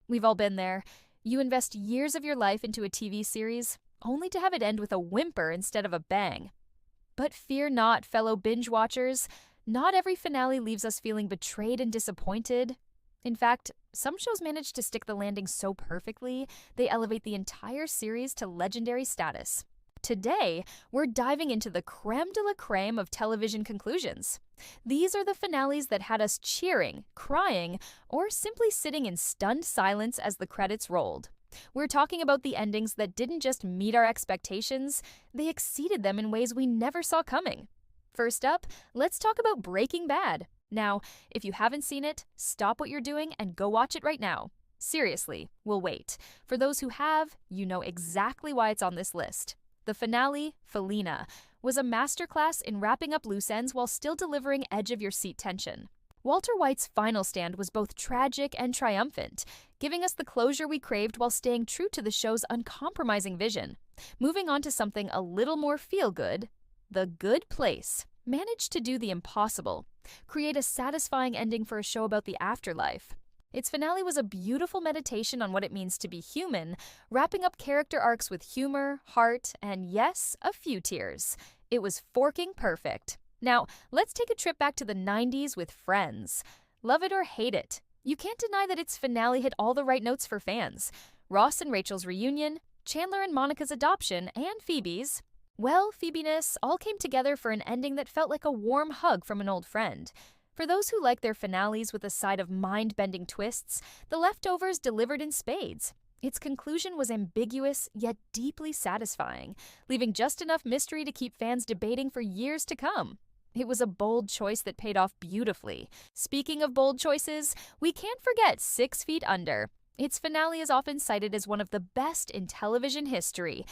We've all been there. You invest years of your life into a TV series, only to have it end with a whimper instead of a bang. But fear not, fellow binge watchers. Not every finale leaves us feeling betrayed and disappointed. In fact, some shows manage to stick the landing so perfectly, they elevate the entire series to legendary status. Today, we're diving into the creme de la creme of television conclusions. These are the finales that had us cheering, crying, or simply sitting in stunned silence as the credits rolled. We're talking about the endings that didn't just meet our expectations, they exceeded them in ways we never saw coming. First up, let's talk about Breaking Bad. Now, if you haven't seen it, stop what you're doing and go watch it right now. Seriously, we'll wait. For those who have, you know exactly why it's on this list. The finale, Felina, was a masterclass in wrapping up loose ends while still delivering edge-of-your-seat tension. Walter White's final stand was both tragic and triumphant, giving us the closure we craved while staying true to the show's uncompromising vision. Moving on to something a little more feel-good, The Good Place managed to do the impossible, create a satisfying ending for a show about the afterlife. Its finale was a beautiful meditation on what it means to be human, wrapping up character arcs with humor, heart, and yes, a few tears. It was forking perfect. Now, let's take a trip back to the 90s with Friends. Love it or hate it, you can't deny that its finale hit all the right notes for fans. Ross and Rachel's reunion, Chandler and Monica's adoption, and Phoebe's. Well, Phoebe-ness all came together for an ending that felt like a warm hug from an old friend. For those who like their finales with a side of mind-bending twists, The Leftovers delivered in spades. Its conclusion was ambiguous yet deeply satisfying, leaving just enough mystery to keep fans debating for years to come. It was a bold choice that paid off beautifully. Speaking of bold choices, we can't forget 6 Feet Under. Its finale is often cited as one of the best in television history,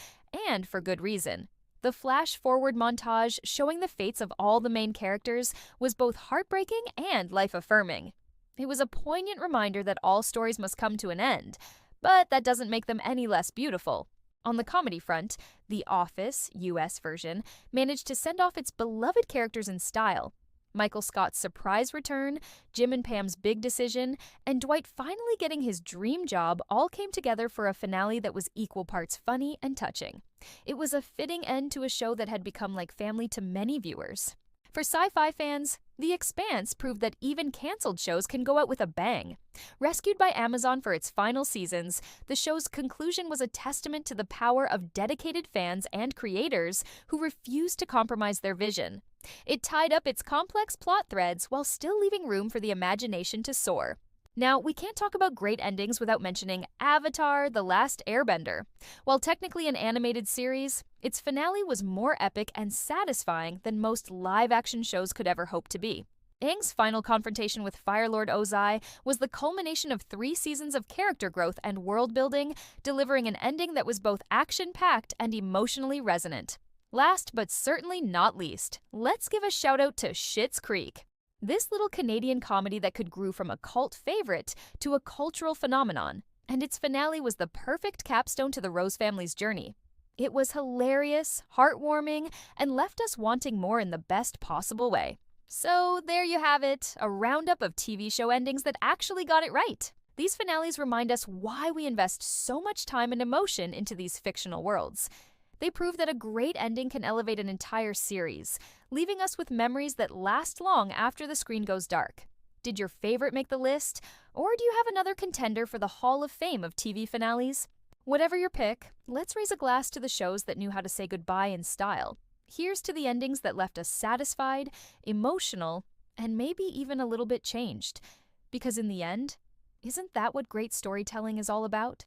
and for good reason. The flash-forward montage showing the fates of all the main characters was both heartbreaking and life-affirming. It was a poignant reminder that all stories must come to an end, but that doesn't make them any less beautiful. On the comedy front, The Office, US version, managed to send off its beloved characters in style. Michael Scott's surprise return, Jim and Pam's big decision, and Dwight finally getting his dream job all came together for a finale that was equal parts funny and touching. It was a fitting end to a show that had become like family to many viewers. For sci-fi fans, The Expanse proved that even canceled shows can go out with a bang. Rescued by Amazon for its final seasons, the show's conclusion was a testament to the power of dedicated fans and creators who refused to compromise their vision. It tied up its complex plot threads while still leaving room for the imagination to soar. Now, we can't talk about great endings without mentioning Avatar: The Last Airbender. While technically an animated series, its finale was more epic and satisfying than most live-action shows could ever hope to be. Aang's final confrontation with Fire Lord Ozai was the culmination of 3 seasons of character growth and world-building, delivering an ending that was both action-packed and emotionally resonant. Last but certainly not least, let's give a shout-out to Schitt's Creek. This little Canadian comedy that could grow from a cult favorite to a cultural phenomenon, and its finale was the perfect capstone to the Rose family's journey. It was hilarious, heartwarming, and left us wanting more in the best possible way. So there you have it, a roundup of TV show endings that actually got it right. These finales remind us why we invest so much time and emotion into these fictional worlds. They prove that a great ending can elevate an entire series, leaving us with memories that last long after the screen goes dark. Did your favorite make the list? Or do you have another contender for the Hall of Fame of TV finales? Whatever your pick, let's raise a glass to the shows that knew how to say goodbye in style. Here's to the endings that left us satisfied, emotional, and maybe even a little bit changed. Because in the end, isn't that what great storytelling is all about?